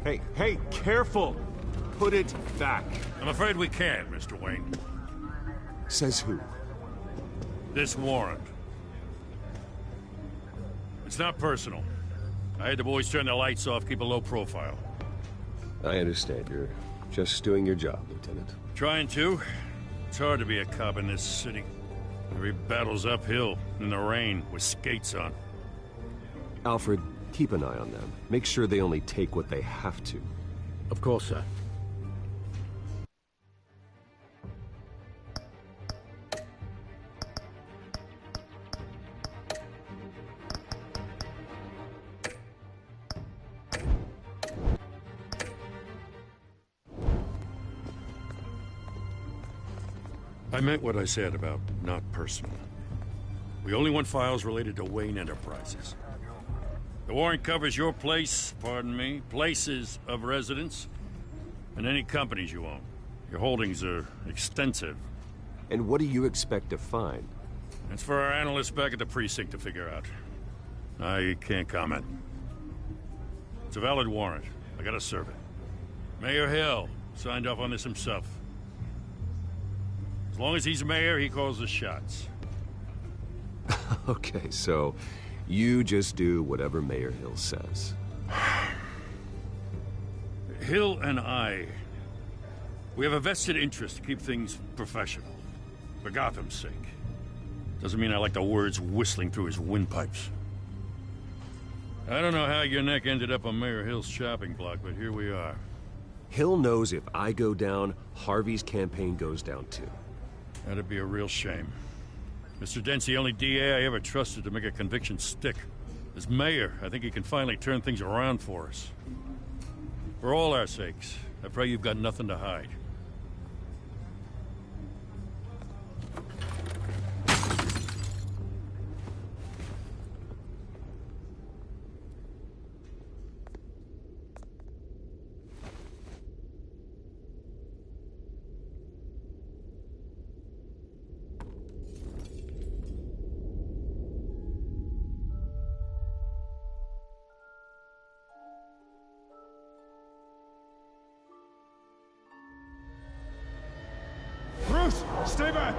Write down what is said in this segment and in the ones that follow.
Hey, careful! Put it back. I'm afraid we can't, Mr. Wayne. Says who? This warrant. It's not personal. I had the boys turn the lights off, keep a low profile. I understand. You're just doing your job, Lieutenant. Trying to. It's hard to be a cop in this city. Every battle's uphill, in the rain, with skates on. Alfred, keep an eye on them. Make sure they only take what they have to. Of course, sir. I meant what I said about not personal. We only want files related to Wayne Enterprises. The warrant covers your place, pardon me, places of residence, and any companies you own. Your holdings are extensive. And what do you expect to find? That's for our analysts back at the precinct to figure out. I can't comment. It's a valid warrant. I gotta serve it. Mayor Hill signed off on this himself. As long as he's mayor, he calls the shots. Okay, so you just do whatever Mayor Hill says. Hill and I, we have a vested interest to keep things professional. For Gotham's sake. Doesn't mean I like the words whistling through his windpipes. I don't know how your neck ended up on Mayor Hill's chopping block, but here we are. Hill knows if I go down, Harvey's campaign goes down too. That'd be a real shame. Mr. Dent's the only DA I ever trusted to make a conviction stick. As mayor, I think he can finally turn things around for us. For all our sakes, I pray you've got nothing to hide. Bruce, stay back!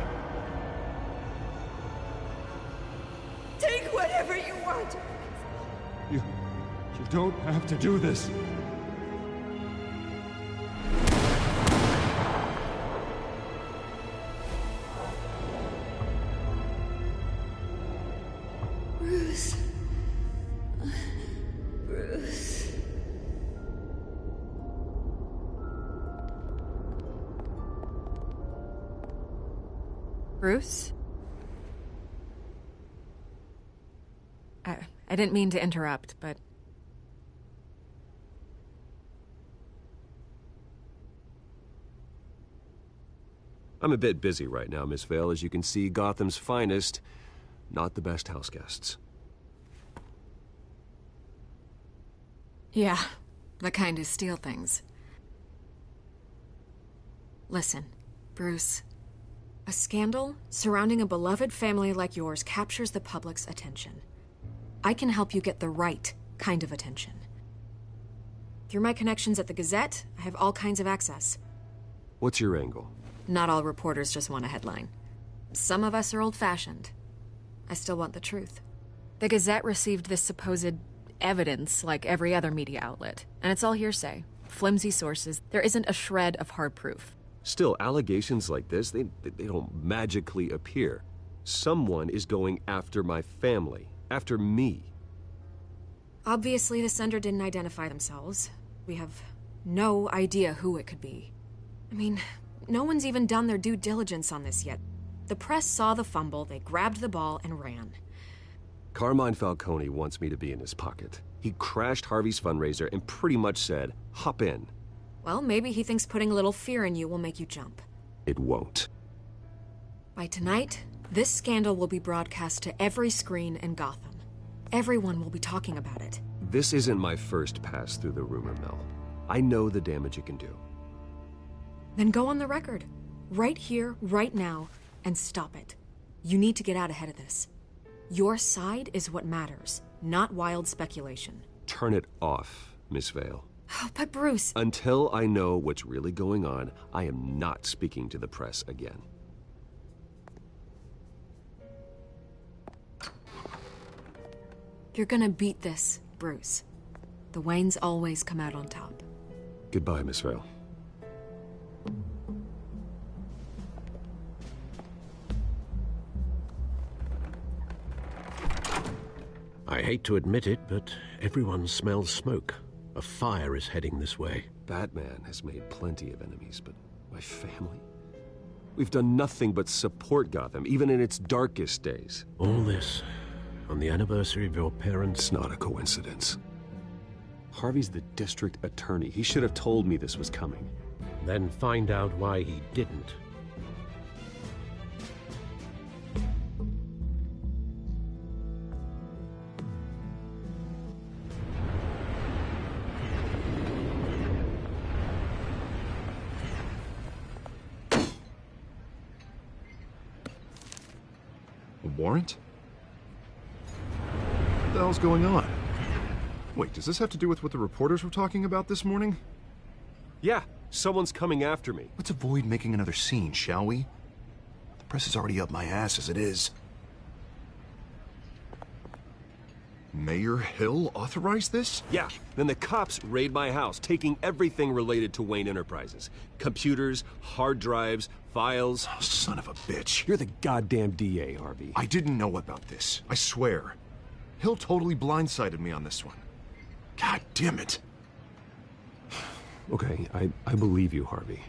Take whatever you want! You don't have to do this. Bruce. Bruce. Bruce? I didn't mean to interrupt, but... I'm a bit busy right now, Miss Vale. As you can see, Gotham's finest, not the best house guests. Yeah, the kind who steal things. Listen, Bruce. A scandal surrounding a beloved family like yours captures the public's attention. I can help you get the right kind of attention. Through my connections at the Gazette, I have all kinds of access. What's your angle? Not all reporters just want a headline. Some of us are old-fashioned. I still want the truth. The Gazette received this supposed evidence like every other media outlet, and it's all hearsay. Flimsy sources. There isn't a shred of hard proof. Still, allegations like this, they don't magically appear. Someone is going after my family, after me. Obviously, the sender didn't identify themselves. We have no idea who it could be. I mean, no one's even done their due diligence on this yet. The press saw the fumble, they grabbed the ball and ran. Carmine Falcone wants me to be in his pocket. He crashed Harvey's fundraiser and pretty much said, hop in. Well, maybe he thinks putting a little fear in you will make you jump. It won't. By tonight, this scandal will be broadcast to every screen in Gotham. Everyone will be talking about it. This isn't my first pass through the rumor mill. I know the damage it can do. Then go on the record. Right here, right now, and stop it. You need to get out ahead of this. Your side is what matters, not wild speculation. Turn it off, Miss Vale. Oh, but Bruce... Until I know what's really going on, I am not speaking to the press again. You're gonna beat this, Bruce. The Waynes always come out on top. Goodbye, Miss Vale. I hate to admit it, but everyone smells smoke. A fire is heading this way. Batman has made plenty of enemies, but my family? We've done nothing but support Gotham, even in its darkest days. All this on the anniversary of your parents'... It's not a coincidence. Harvey's the district attorney. He should have told me this was coming. Then find out why he didn't. A warrant? What the hell's going on? Wait, does this have to do with what the reporters were talking about this morning? Yeah, someone's coming after me. Let's avoid making another scene, shall we? The press is already up my ass as it is. Mayor Hill authorized this? Yeah, then the cops raid my house, taking everything related to Wayne Enterprises. Computers, hard drives, files. Oh, son of a bitch. You're the goddamn DA, Harvey. I didn't know about this. I swear. Hill totally blindsided me on this one. God damn it. Okay, I believe you, Harvey.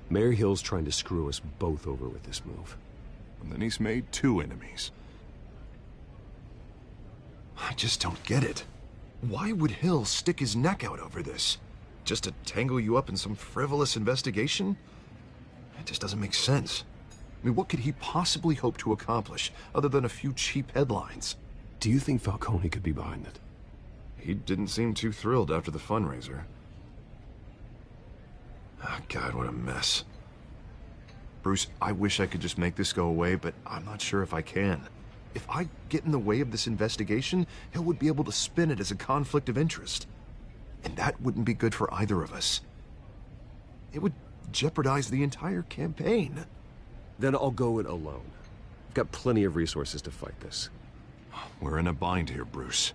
Mayor Hill's trying to screw us both over with this move. And then he's made 2 enemies. I just don't get it. Why would Hill stick his neck out over this? Just to tangle you up in some frivolous investigation? It just doesn't make sense. I mean, what could he possibly hope to accomplish other than a few cheap headlines? Do you think Falcone could be behind it? He didn't seem too thrilled after the fundraiser. Oh, God, what a mess. Bruce, I wish I could just make this go away, but I'm not sure if I can. If I get in the way of this investigation, Hill would be able to spin it as a conflict of interest. And that wouldn't be good for either of us. It would jeopardize the entire campaign. Then I'll go it alone. I've got plenty of resources to fight this. We're in a bind here, Bruce.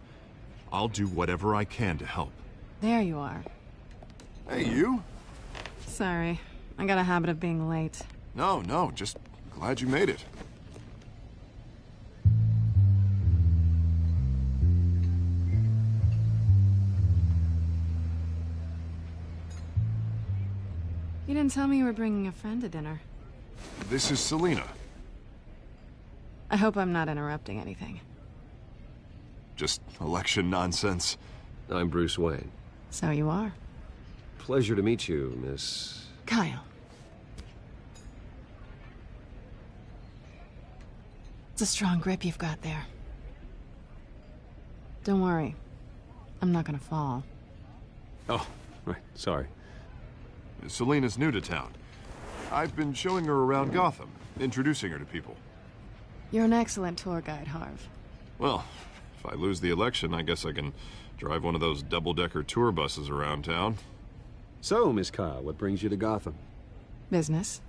I'll do whatever I can to help. There you are. Hey, you? Sorry. I got a habit of being late. No, just glad you made it. You didn't tell me you were bringing a friend to dinner. This is Selina. I hope I'm not interrupting anything. Just election nonsense. I'm Bruce Wayne. So you are. Pleasure to meet you, Miss... Kyle. It's a strong grip you've got there. Don't worry. I'm not gonna fall. Oh, right, sorry. Selina's new to town. I've been showing her around Gotham, introducing her to people. You're an excellent tour guide, Harv. Well, if I lose the election, I guess I can drive one of those double-decker tour buses around town. So, Miss Kyle, what brings you to Gotham? Business.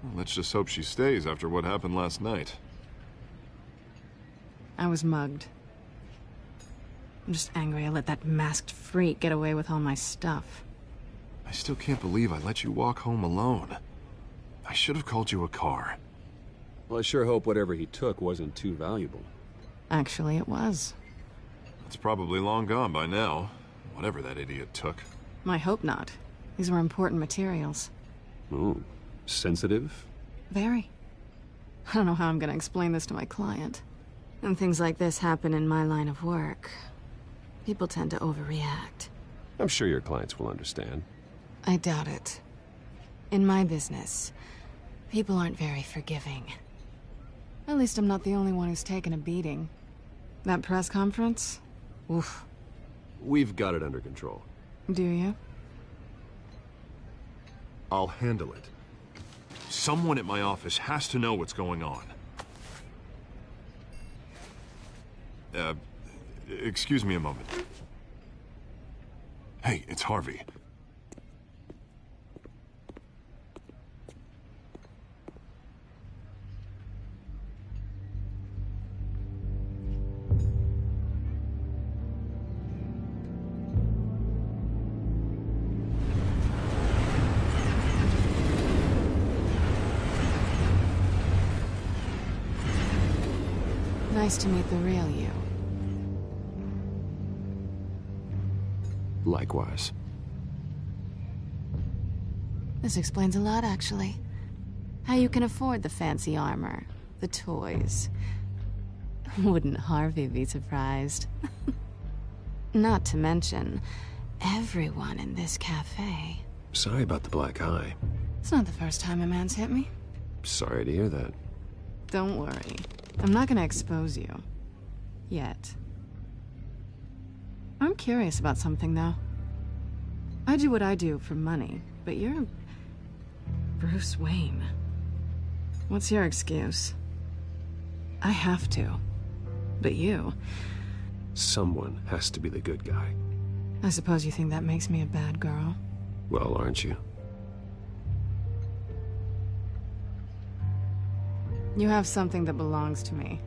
Well, let's just hope she stays after what happened last night. I was mugged. I'm just angry I let that masked freak get away with all my stuff. I still can't believe I let you walk home alone. I should have called you a car. Well, I sure hope whatever he took wasn't too valuable. Actually, it was. It's probably long gone by now, whatever that idiot took. I hope not. These were important materials. Ooh, sensitive? Very. I don't know how I'm gonna explain this to my client. When things like this happen in my line of work, people tend to overreact. I'm sure your clients will understand. I doubt it. In my business, people aren't very forgiving. At least I'm not the only one who's taken a beating. That press conference? Oof. We've got it under control. Do you? I'll handle it. Someone at my office has to know what's going on. Excuse me a moment. Hey, it's Harvey. Nice to meet the real you. Likewise. This explains a lot, actually. How you can afford the fancy armor, the toys. Wouldn't Harvey be surprised? Not to mention, everyone in this cafe. Sorry about the black eye. It's not the first time a man's hit me. Sorry to hear that. Don't worry. I'm not gonna expose you. Yet. I'm curious about something, though. I do what I do for money, but you're... Bruce Wayne. What's your excuse? I have to. But you... Someone has to be the good guy. I suppose you think that makes me a bad girl? Well, aren't you? You have something that belongs to me.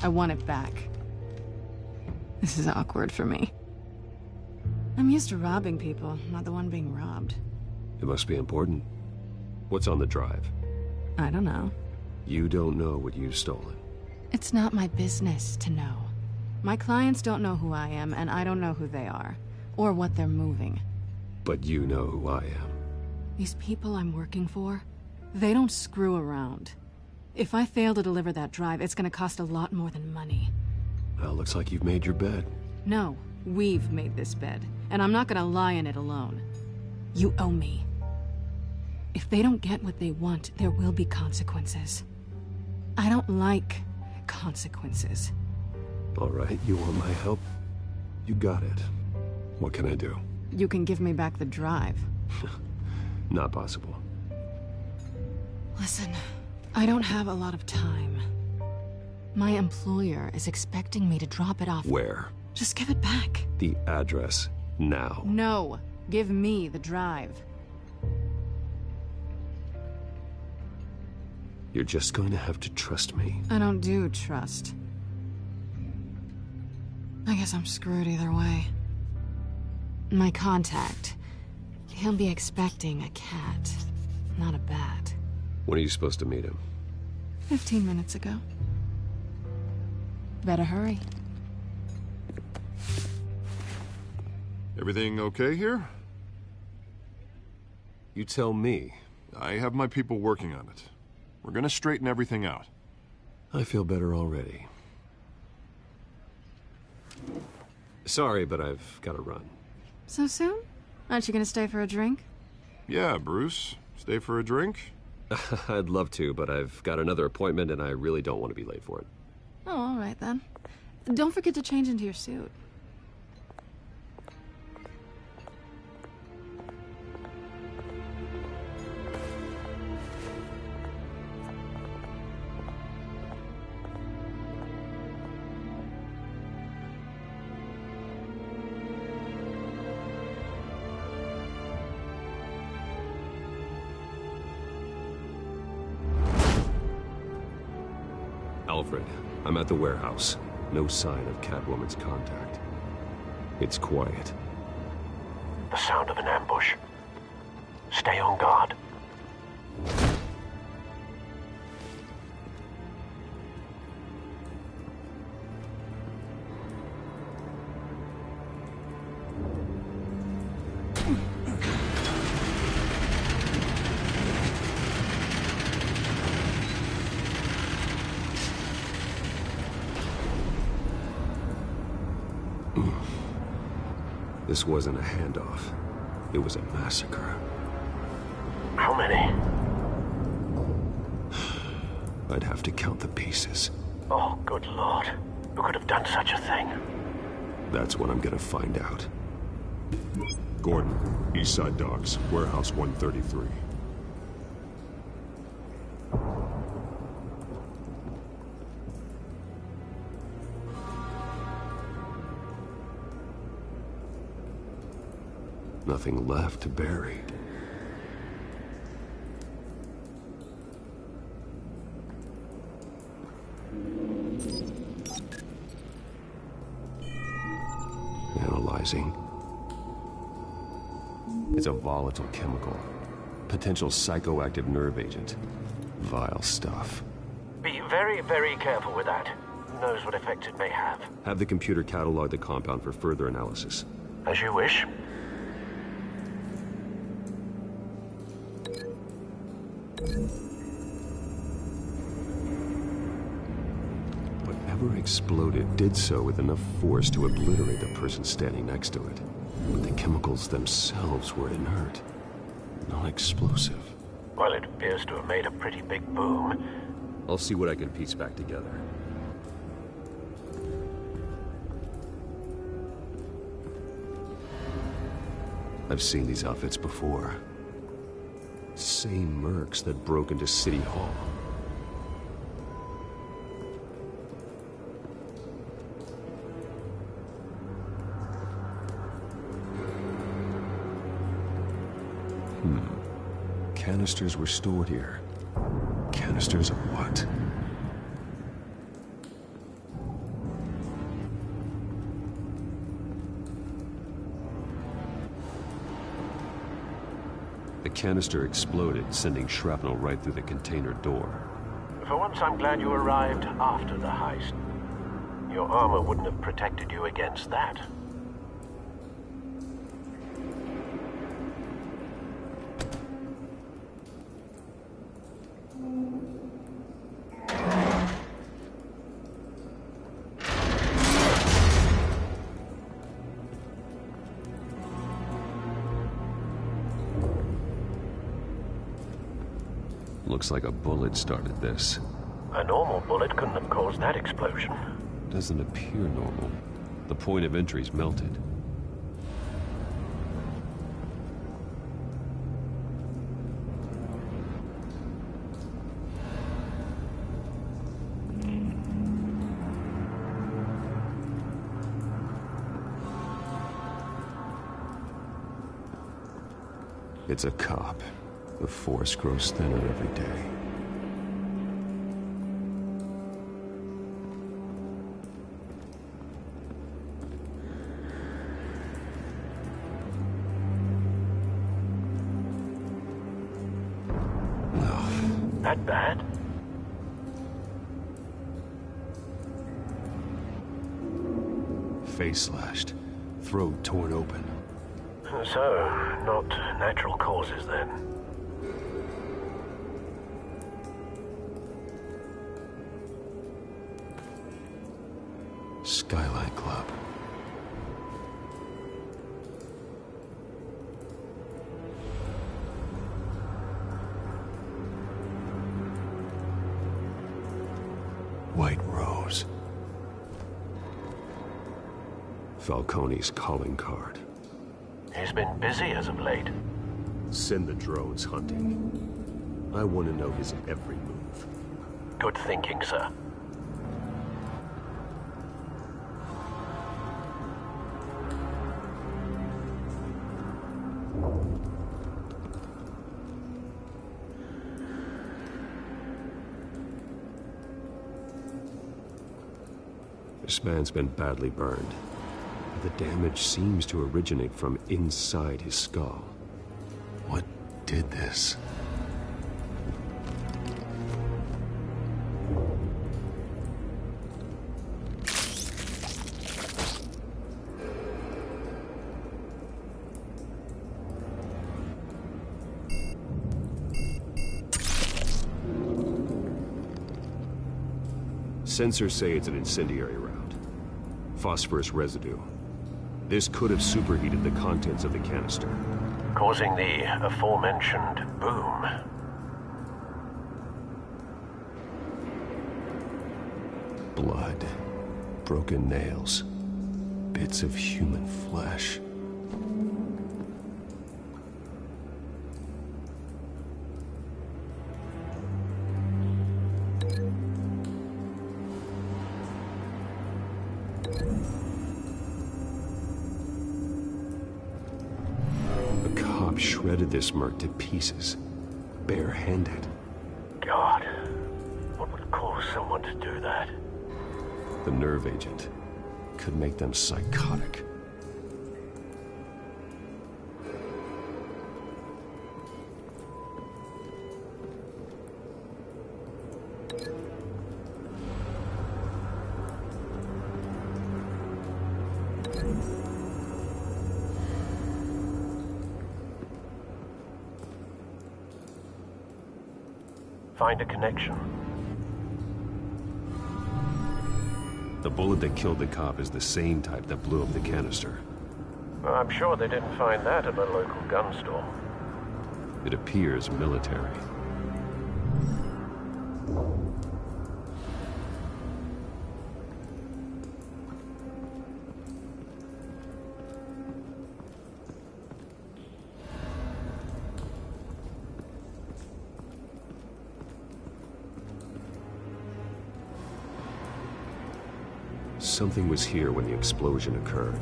I want it back. This is awkward for me. I'm used to robbing people, not the one being robbed. It must be important. What's on the drive? I don't know. You don't know what you've stolen. It's not my business to know. My clients don't know who I am, and I don't know who they are. Or what they're moving. But you know who I am. These people I'm working for, they don't screw around. If I fail to deliver that drive, it's gonna cost a lot more than money. Well, looks like you've made your bed. No, we've made this bed, and I'm not gonna lie in it alone. You owe me. If they don't get what they want, there will be consequences. I don't like consequences. All right, you want my help? You got it. What can I do? You can give me back the drive. Not possible. Listen, I don't have a lot of time. My employer is expecting me to drop it off. Where? Just give it back. The address, now. No, give me the drive. You're just going to have to trust me. I don't do trust. I guess I'm screwed either way. My contact, he'll be expecting a cat, not a bat. When are you supposed to meet him? 15 minutes ago. Better hurry. Everything okay here? You tell me. I have my people working on it. We're gonna straighten everything out. I feel better already. Sorry, but I've got to run. So soon? Aren't you gonna stay for a drink? Yeah, Bruce. Stay for a drink? I'd love to, but I've got another appointment and I really don't want to be late for it. Oh, all right then. Don't forget to change into your suit. Alfred, I'm at the warehouse. No sign of Catwoman's contact. It's quiet. The sound of an ambush. Stay on guard. This wasn't a handoff. It was a massacre. How many? I'd have to count the pieces. Oh, good lord. Who could have done such a thing? That's what I'm gonna find out. Gordon, East Side Docks, Warehouse 133. Nothing left to bury. Analyzing. It's a volatile chemical. Potential psychoactive nerve agent. Vile stuff. Be very, very careful with that. Who knows what effects it may have. Have the computer catalog the compound for further analysis. As you wish. Whatever exploded did so with enough force to obliterate the person standing next to it. But the chemicals themselves were inert, non-explosive. Well, it appears to have made a pretty big boom. I'll see what I can piece back together. I've seen these outfits before. Same mercs that broke into City Hall. Canisters were stored here. Canisters of what? The canister exploded, sending shrapnel right through the container door. For once, I'm glad you arrived after the heist. Your armor wouldn't have protected you against that. Looks like a bullet started this. A normal bullet couldn't have caused that explosion. Doesn't appear normal. The point of entry's melted. It's a cop. The force grows thinner every day. That bad? Face slashed. Throat torn open. So, not natural causes then. Skyline Club. White Rose. Falcone's calling card. He's been busy as of late. Send the drones hunting. I want to know his every move. Good thinking, sir. This man's been badly burned. The damage seems to originate from inside his skull. What did this? Sensors say it's an incendiary round. Phosphorus residue. This could have superheated the contents of the canister, Causing the aforementioned boom. Blood, broken nails, bits of human flesh. shredded this merc to pieces, barehanded. God, what would cause someone to do that? The nerve agent could make them psychotic. Find a connection. The bullet that killed the cop is the same type that blew up the canister. Well, I'm sure they didn't find that at the local gun store. It appears military. Something was here when the explosion occurred.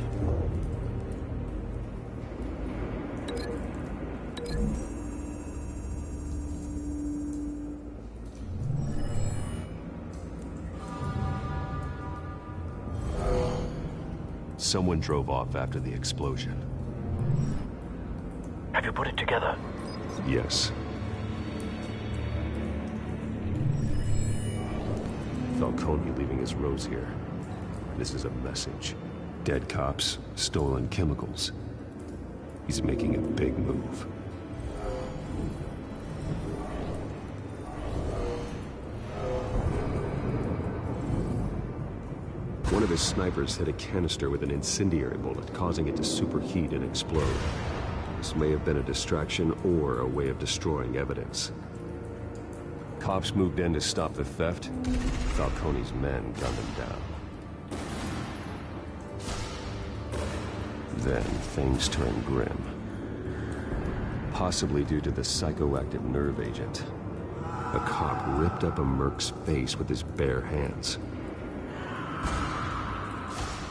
Someone drove off after the explosion. Have you put it together? Yes. Falcone leaving his rose here. This is a message. Dead cops, stolen chemicals. He's making a big move. One of his snipers hit a canister with an incendiary bullet, causing it to superheat and explode. This may have been a distraction or a way of destroying evidence. Cops moved in to stop the theft. Falcone's men gunned him down. Then things turned grim. Possibly due to the psychoactive nerve agent. A cop ripped up a merc's face with his bare hands.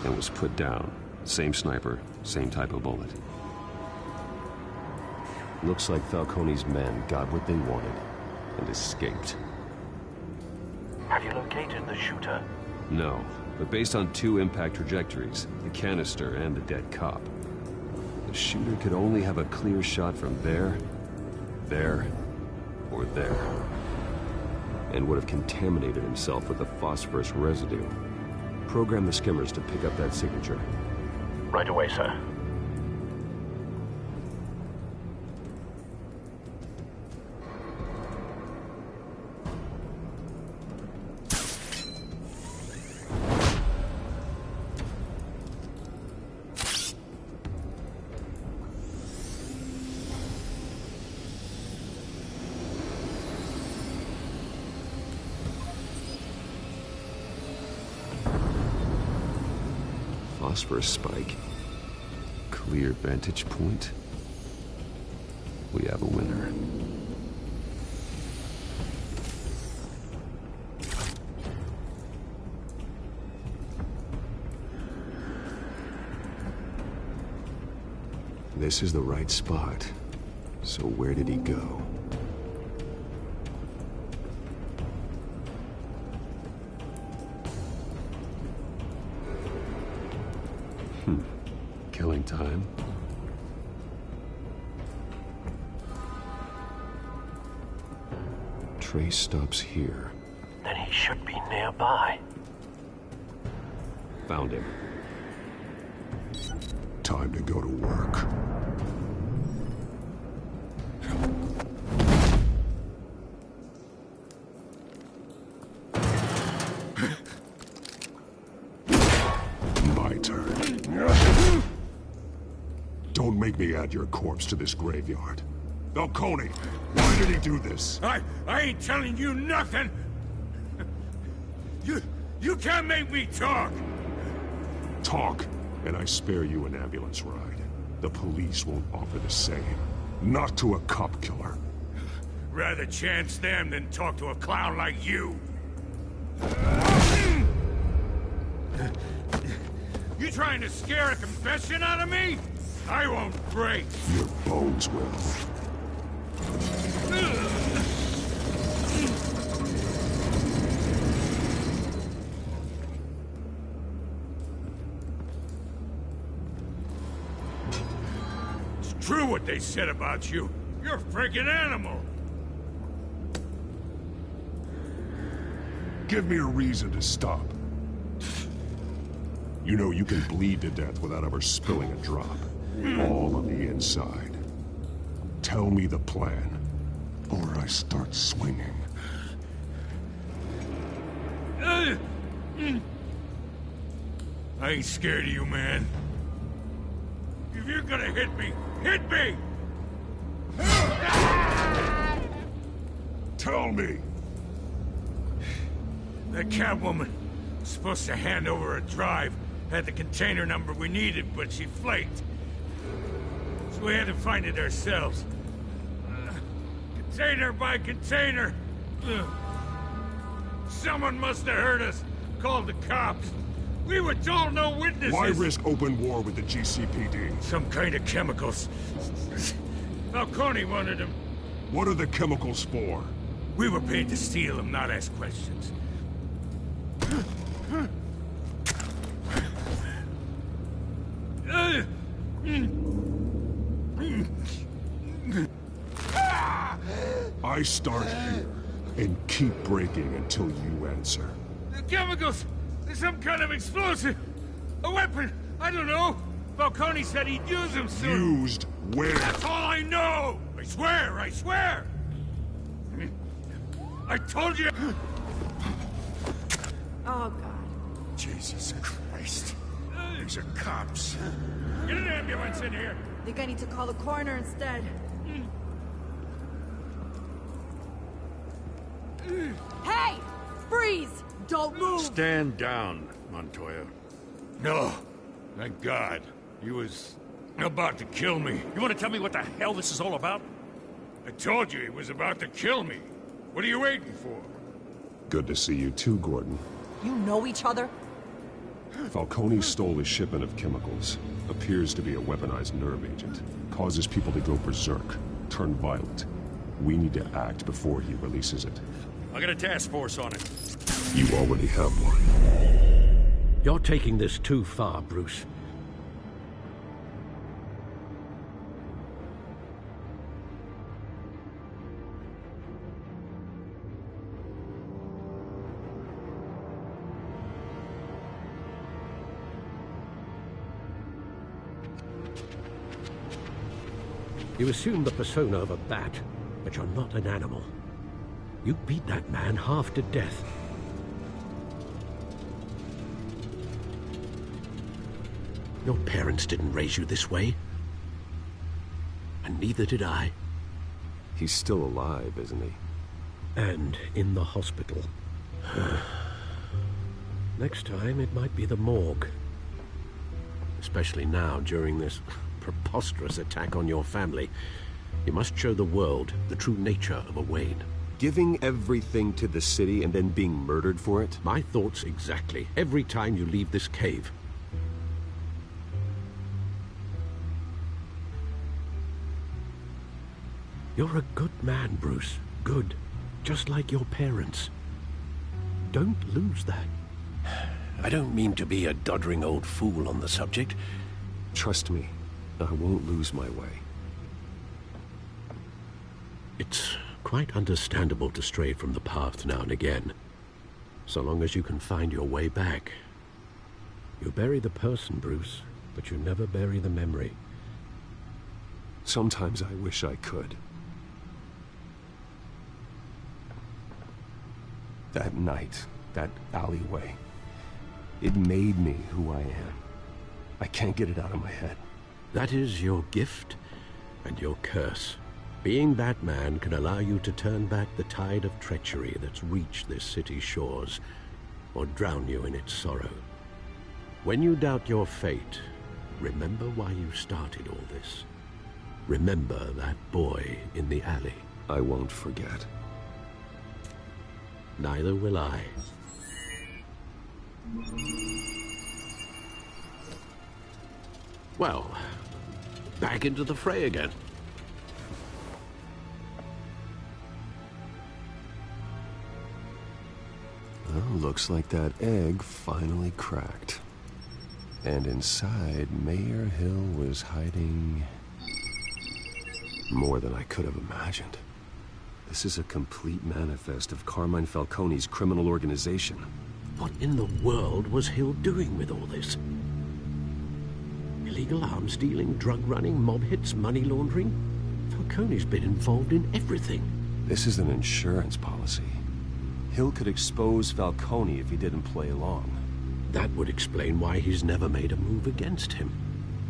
And was put down. Same sniper, same type of bullet. Looks like Falcone's men got what they wanted and escaped. Have you located the shooter? No, but based on two impact trajectories, the canister and the dead cop, the shooter could only have a clear shot from there, or there, and would have contaminated himself with the phosphorus residue. Program the skimmers to pick up that signature. Right away, sir. Phosphorus spike. Clear vantage point. We have a winner. This is the right spot. So where did he go? Killing time. Trace stops here. Then he should be nearby. Found him. Time to go to work. My turn. Don't make me add your corpse to this graveyard. Falcone, why did he do this? I ain't telling you nothing! You can't make me talk! Talk, and I spare you an ambulance ride. The police won't offer the same. Not to a cop killer. Rather chance them than talk to a clown like you. You trying to scare a confession out of me? I won't break. Your bones will. It's true what they said about you. You're a freaking animal. Give me a reason to stop. You know you can bleed to death without ever spilling a drop. All on the inside. Tell me the plan, or I start swinging. I ain't scared of you, man. If you're gonna hit me, hit me! Tell me! That Catwoman was supposed to hand over a drive, had the container number we needed, but she flaked. So we had to find it ourselves. Container by container. Someone must have heard us, called the cops. We were told no witnesses. Why risk open war with the GCPD? Some kind of chemicals. Falcone wanted them. What are the chemicals for? We were paid to steal them, not ask questions. I start here and keep breaking until you answer. The chemicals! There's some kind of explosive! A weapon! I don't know! Falcone said he'd use them soon! Used where? That's all I know! I swear! I swear! I told you! Oh, God. Jesus Christ. These are cops. Get an ambulance in here! I think I need to call the coroner instead. Hey! Freeze! Don't move! Stand down, Montoya. No. Thank God. He was about to kill me. You want to tell me what the hell this is all about? I told you he was about to kill me. What are you waiting for? Good to see you too, Gordon. You know each other? Falcone stole a shipment of chemicals. Appears to be a weaponized nerve agent. Causes people to go berserk, turn violent. We need to act before he releases it. I got a task force on it. You already have one. You're taking this too far, Bruce. You assume the persona of a bat, but you're not an animal. You beat that man half to death. Your parents didn't raise you this way. And neither did I. He's still alive, isn't he? And in the hospital. Next time, it might be the morgue. Especially now, during this preposterous attack on your family. You must show the world the true nature of a Wayne. Giving everything to the city and then being murdered for it? My thoughts exactly. Every time you leave this cave. You're a good man, Bruce. Good. Just like your parents. Don't lose that. I don't mean to be a doddering old fool on the subject. Trust me, I won't lose my way. It's quite understandable to stray from the path now and again. So long as you can find your way back. You bury the person, Bruce, but you never bury the memory. Sometimes I wish I could. That night, that alleyway, it made me who I am. I can't get it out of my head. That is your gift and your curse. Being Batman can allow you to turn back the tide of treachery that's reached this city's shores, or drown you in its sorrow. When you doubt your fate, remember why you started all this. Remember that boy in the alley. I won't forget. Neither will I. Well, back into the fray again. Well, looks like that egg finally cracked. And inside, Mayor Hill was hiding more than I could have imagined. This is a complete manifest of Carmine Falcone's criminal organization. What in the world was Hill doing with all this? Illegal arms dealing, drug running, mob hits, money laundering? Falcone's been involved in everything. This is an insurance policy. Hill could expose Falcone if he didn't play along. That would explain why he's never made a move against him.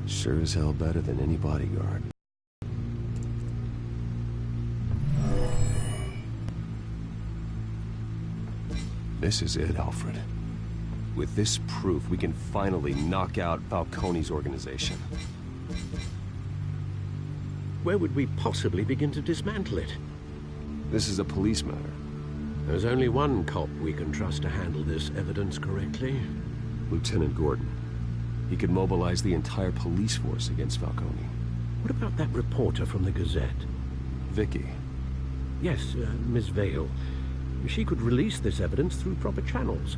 Sure as hell better than any bodyguard. This is it, Alfred. With this proof, we can finally knock out Falcone's organization. Where would we possibly begin to dismantle it? This is a police matter. There's only one cop we can trust to handle this evidence correctly. Lieutenant Gordon. He could mobilize the entire police force against Falcone. What about that reporter from the Gazette? Vicky. Yes, Miss Vale. She could release this evidence through proper channels.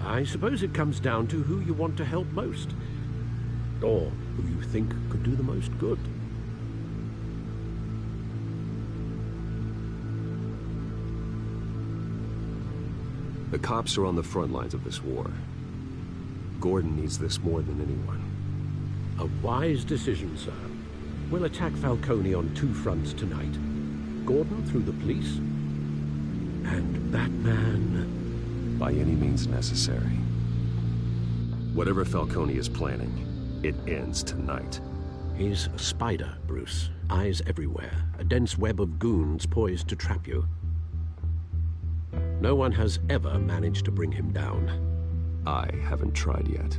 I suppose it comes down to who you want to help most. Or who you think could do the most good. The cops are on the front lines of this war. Gordon needs this more than anyone. A wise decision, sir. We'll attack Falcone on two fronts tonight. Gordon through the police, and Batman by any means necessary. Whatever Falcone is planning, it ends tonight. He's a spider, Bruce. Eyes everywhere. A dense web of goons poised to trap you. No one has ever managed to bring him down. I haven't tried yet.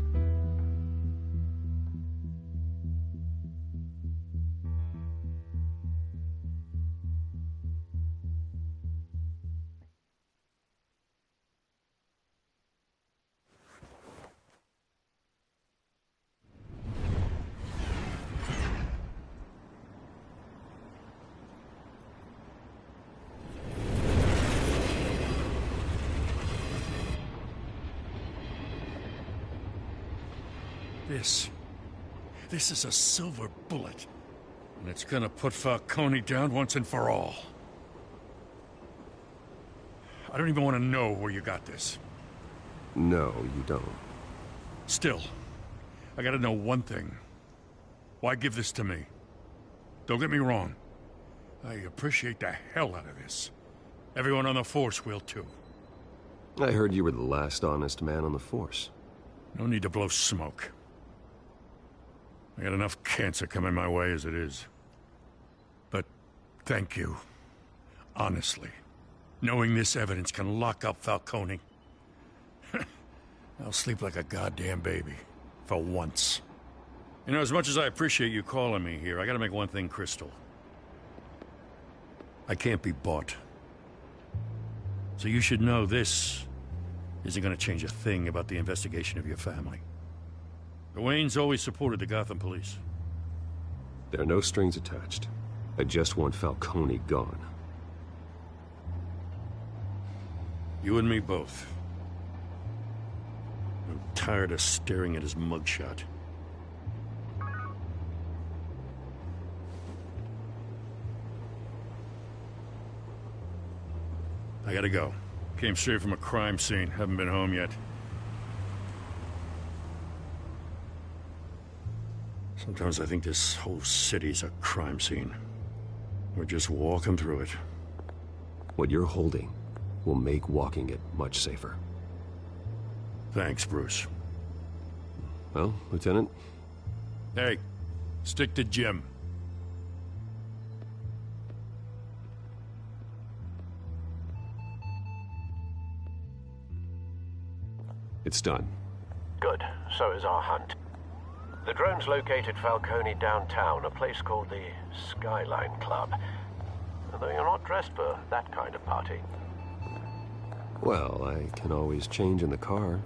This is a silver bullet. And it's gonna put Falcone down once and for all. I don't even want to know where you got this. No, you don't. Still, I gotta know one thing. Why give this to me? Don't get me wrong. I appreciate the hell out of this. Everyone on the force will too. I heard you were the last honest man on the force. No need to blow smoke. I got enough cancer coming my way as it is. But thank you. Honestly. Knowing this evidence can lock up Falcone. I'll sleep like a goddamn baby. For once. You know, as much as I appreciate you calling me here, I gotta make one thing crystal. I can't be bought. So you should know this isn't gonna change a thing about the investigation of your family. The Waynes always supported the Gotham police. There are no strings attached. I just want Falcone gone. You and me both. I'm tired of staring at his mugshot. I gotta go. Came straight from a crime scene. Haven't been home yet. Sometimes I think this whole city's a crime scene. We're just walking through it. What you're holding will make walking it much safer. Thanks, Bruce. Well, Lieutenant? Hey, stick to Jim. It's done. Good. So is our hunt. The drones located Falcone downtown, a place called the Skyline Club. Although you're not dressed for that kind of party. Well, I can always change in the car.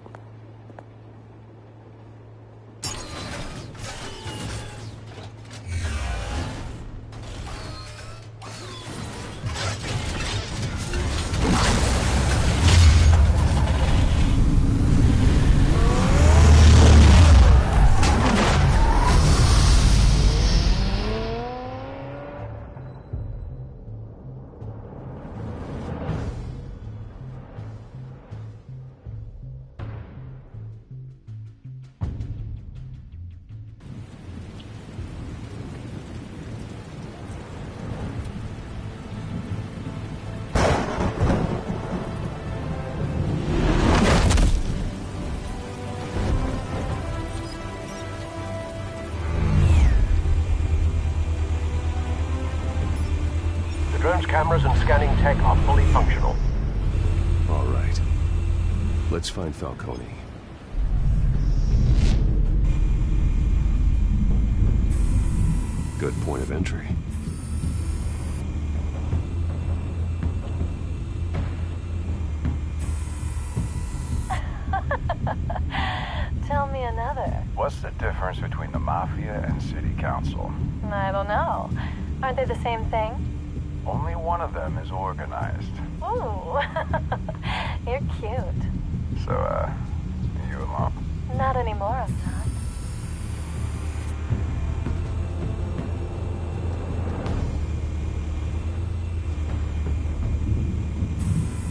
Surveillance cameras and scanning tech are fully functional. All right. Let's find Falcone. Good point of entry. Tell me another. What's the difference between the Mafia and City Council? I don't know. Aren't they the same thing? Only one of them is organized. Ooh. You're cute. So, you alone? Not anymore, I'm not.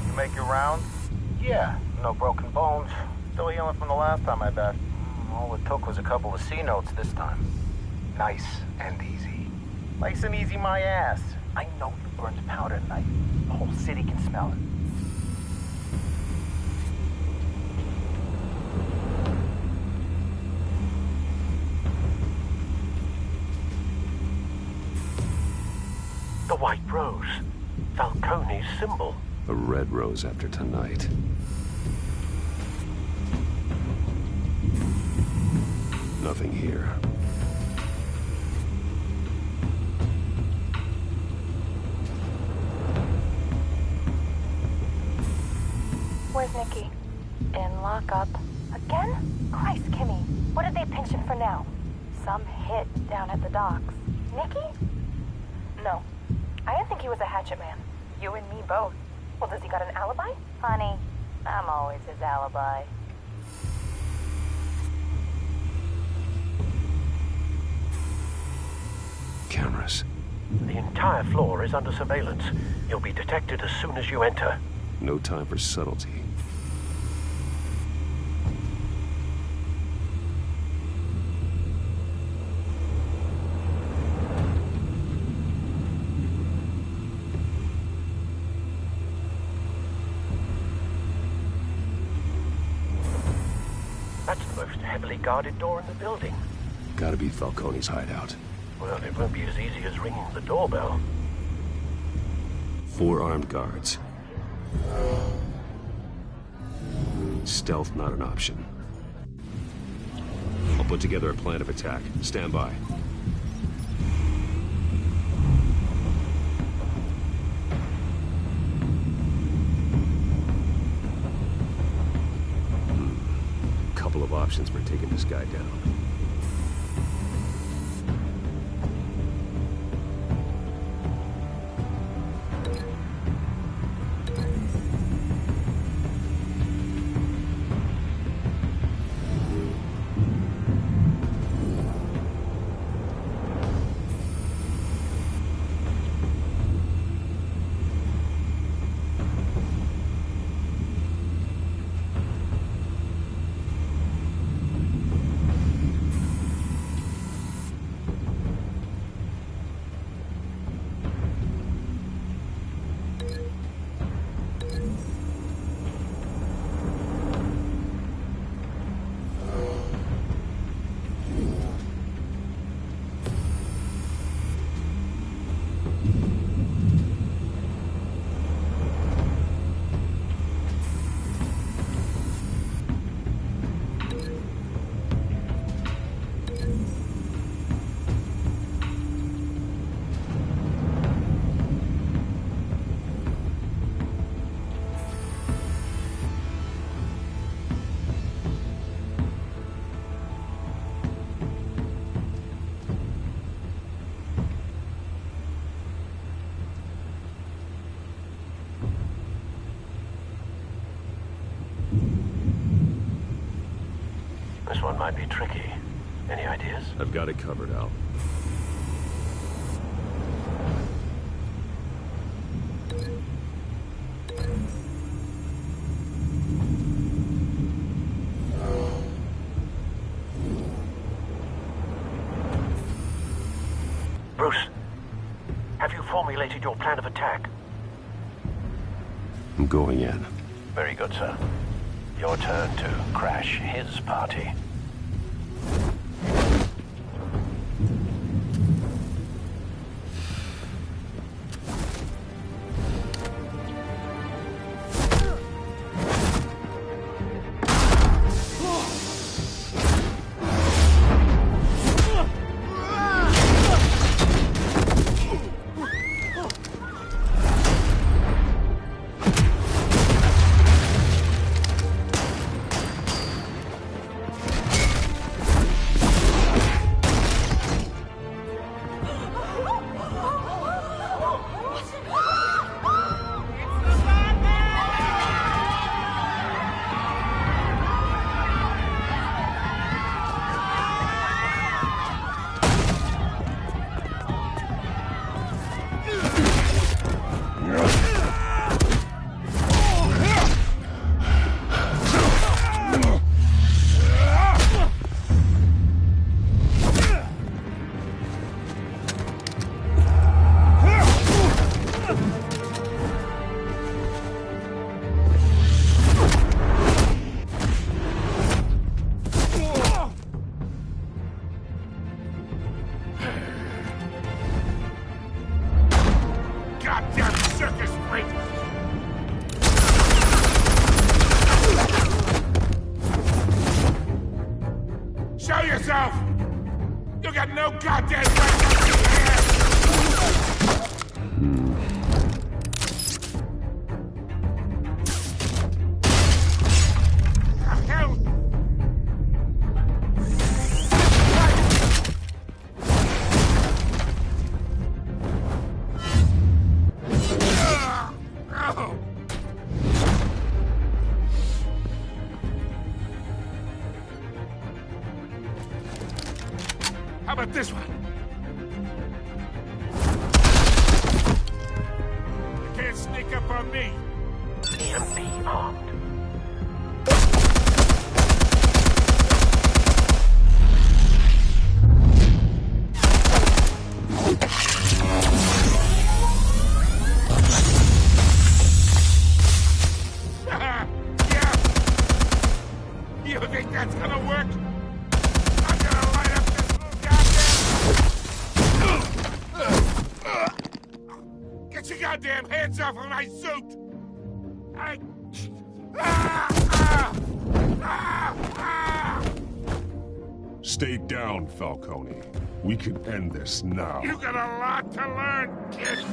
You make your round? Yeah, no broken bones. Still healing from the last time, I bet. All it took was a couple of C notes this time. Nice and easy. Nice and easy my ass. I know you burned powder tonight. The whole city can smell it. The White Rose. Falcone's symbol. A red rose after tonight. Nothing here. Where's Nikki? In lockup. Again? Christ, Kimmy. What did they pinch him for now? Some hit down at the docks. Nikki? No. I didn't think he was a hatchet man. You and me both. Well, does he got an alibi? Honey, I'm always his alibi. Cameras. The entire floor is under surveillance. You'll be detected as soon as you enter. No time for subtlety. That's the most heavily guarded door in the building. Gotta be Falcone's hideout. Well, it won't be as easy as ringing the doorbell. 4 armed guards. Stealth not an option. I'll put together a plan of attack. Stand by. Couple of options for taking this guy down. This one might be tricky. Any ideas? I've got it covered, Al. Bruce, have you formulated your plan of attack? I'm going in. Very good, sir. Your turn to crash his party. goddamn circus freak! Show yourself! You got no goddamn right to be here! Hell! How about this one? You can't sneak up on me. EMP armed. Yeah. You think that's gonna work? I'm gonna light up this goddamn... Get your goddamn hands off of my suit! Stay down, Falcone. We can end this now. You got a lot to learn, kid!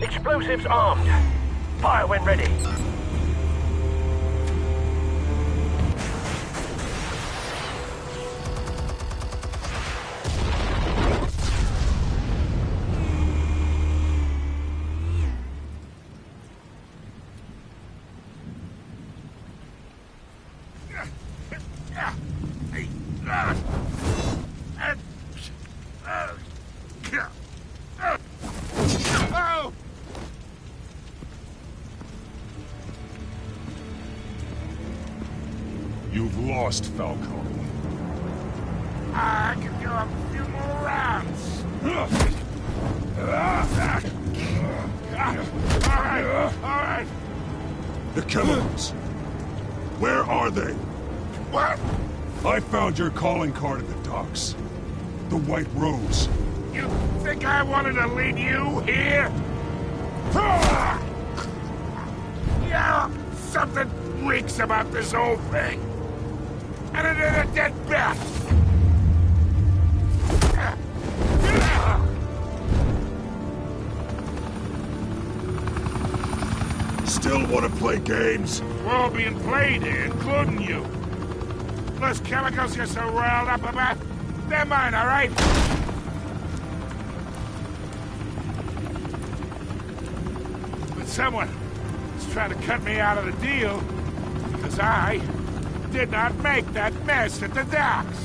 Explosives armed. Fire when ready. Oh! You've lost, Falcone. I can do a few more rounds. All right. The chemicals. Where are they? What? I found your calling card at the docks. The White Rose. You think I wanted to lead you here? Yeah, something reeks about this whole thing. And it is a dead bat. Still want to play games? We're all being played here, including you. Those chemicals you're so riled up about, they're mine, all right? But someone is trying to cut me out of the deal because I did not make that mess at the docks.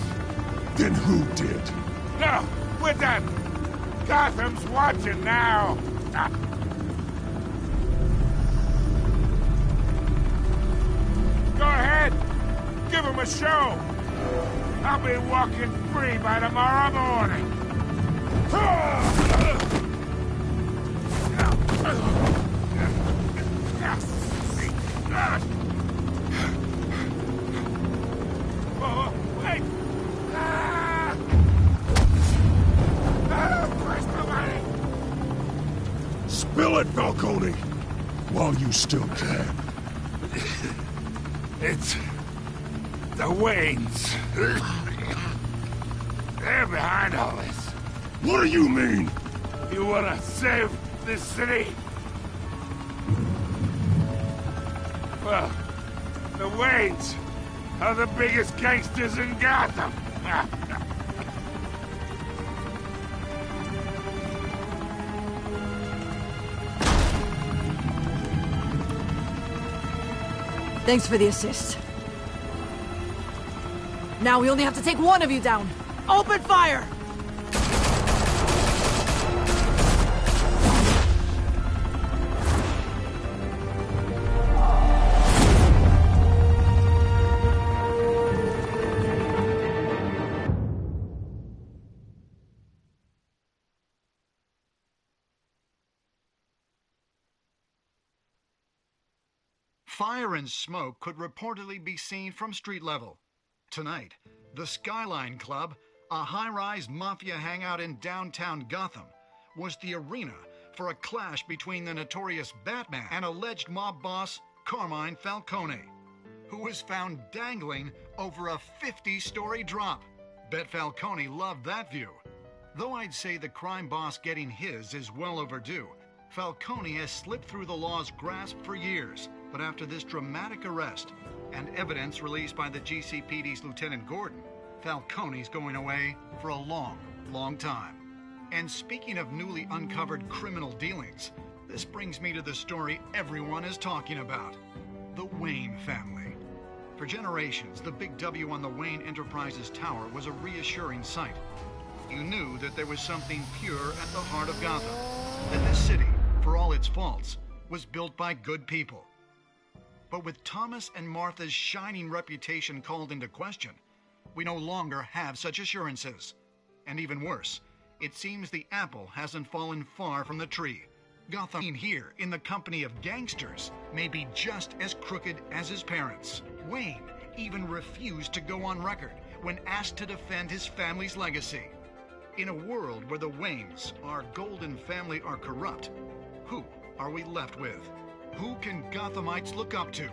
Then who did? No, we're done. Gotham's watching now. Go ahead. Give him a show. I'll be walking free by tomorrow morning. Oh, wait! Where's the money? Spill it, Falcone! While you still can. It's the Waynes. They're behind all this. What do you mean? You wanna save this city? Well, the Waynes are the biggest gangsters in Gotham. Thanks for the assist. Now we only have to take one of you down. Open fire! Fire and smoke could reportedly be seen from street level. Tonight, the Skyline Club, a high-rise mafia hangout in downtown Gotham, was the arena for a clash between the notorious Batman and alleged mob boss Carmine Falcone, who was found dangling over a 50-story drop. Bet Falcone loved that view. Though I'd say the crime boss getting his is well overdue, Falcone has slipped through the law's grasp for years. But after this dramatic arrest and evidence released by the GCPD's Lieutenant Gordon, Falcone's going away for a long, long time. And speaking of newly uncovered criminal dealings, this brings me to the story everyone is talking about: the Wayne family. For generations, the big W on the Wayne Enterprises Tower was a reassuring sight. You knew that there was something pure at the heart of Gotham, that this city, for all its faults, was built by good people. But with Thomas and Martha's shining reputation called into question, we no longer have such assurances. And even worse, it seems the apple hasn't fallen far from the tree. Gotham here, in the company of gangsters, may be just as crooked as his parents. Wayne even refused to go on record when asked to defend his family's legacy. In a world where the Waynes, our golden family, are corrupt, who are we left with? Who can Gothamites look up to?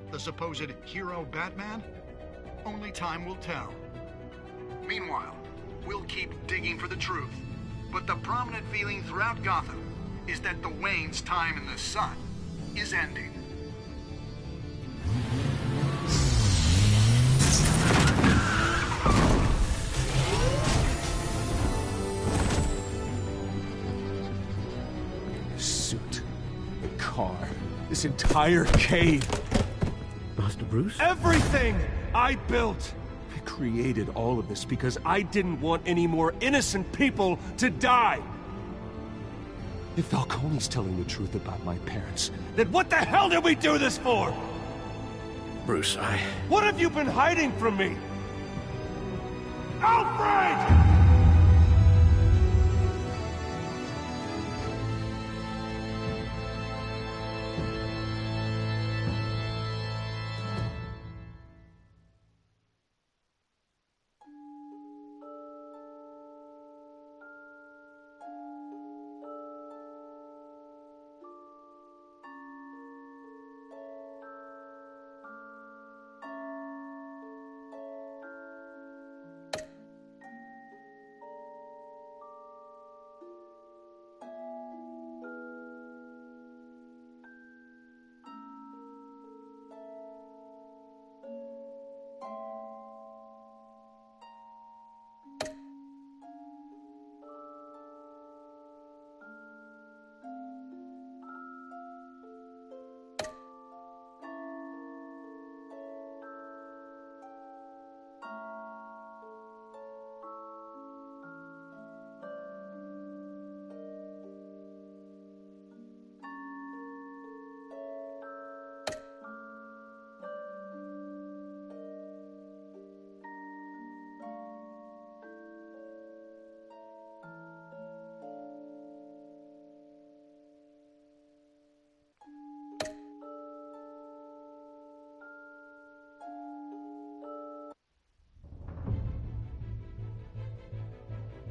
The supposed hero Batman? Only time will tell. Meanwhile, we'll keep digging for the truth. But the prominent feeling throughout Gotham is that the Waynes' time in the sun is ending. Suit. The car. This entire cave. Master Bruce? Everything I built! I created all of this because I didn't want any more innocent people to die! If Falcone's telling the truth about my parents, then what the hell did we do this for? Bruce, What have you been hiding from me? Alfred!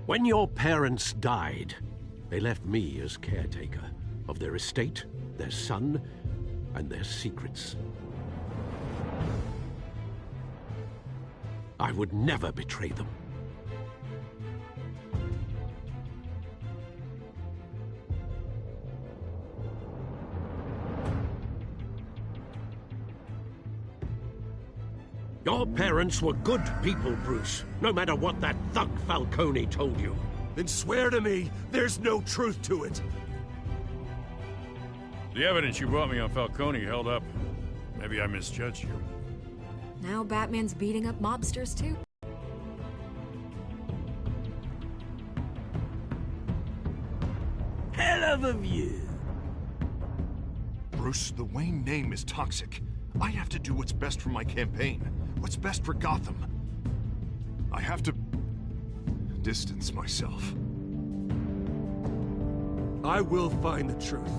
When your parents died, they left me as caretaker of their estate, their son, and their secrets. I would never betray them. Your parents were good people, Bruce, no matter what that thug Falcone told you. Then swear to me there's no truth to it. The evidence you brought me on Falcone held up. Maybe I misjudged you. Now Batman's beating up mobsters, too. Hell of a view. Bruce, the Wayne name is toxic. I have to do what's best for my campaign. What's best for Gotham. I have to distance myself. I will find the truth.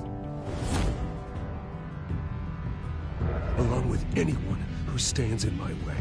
down with anyone who stands in my way.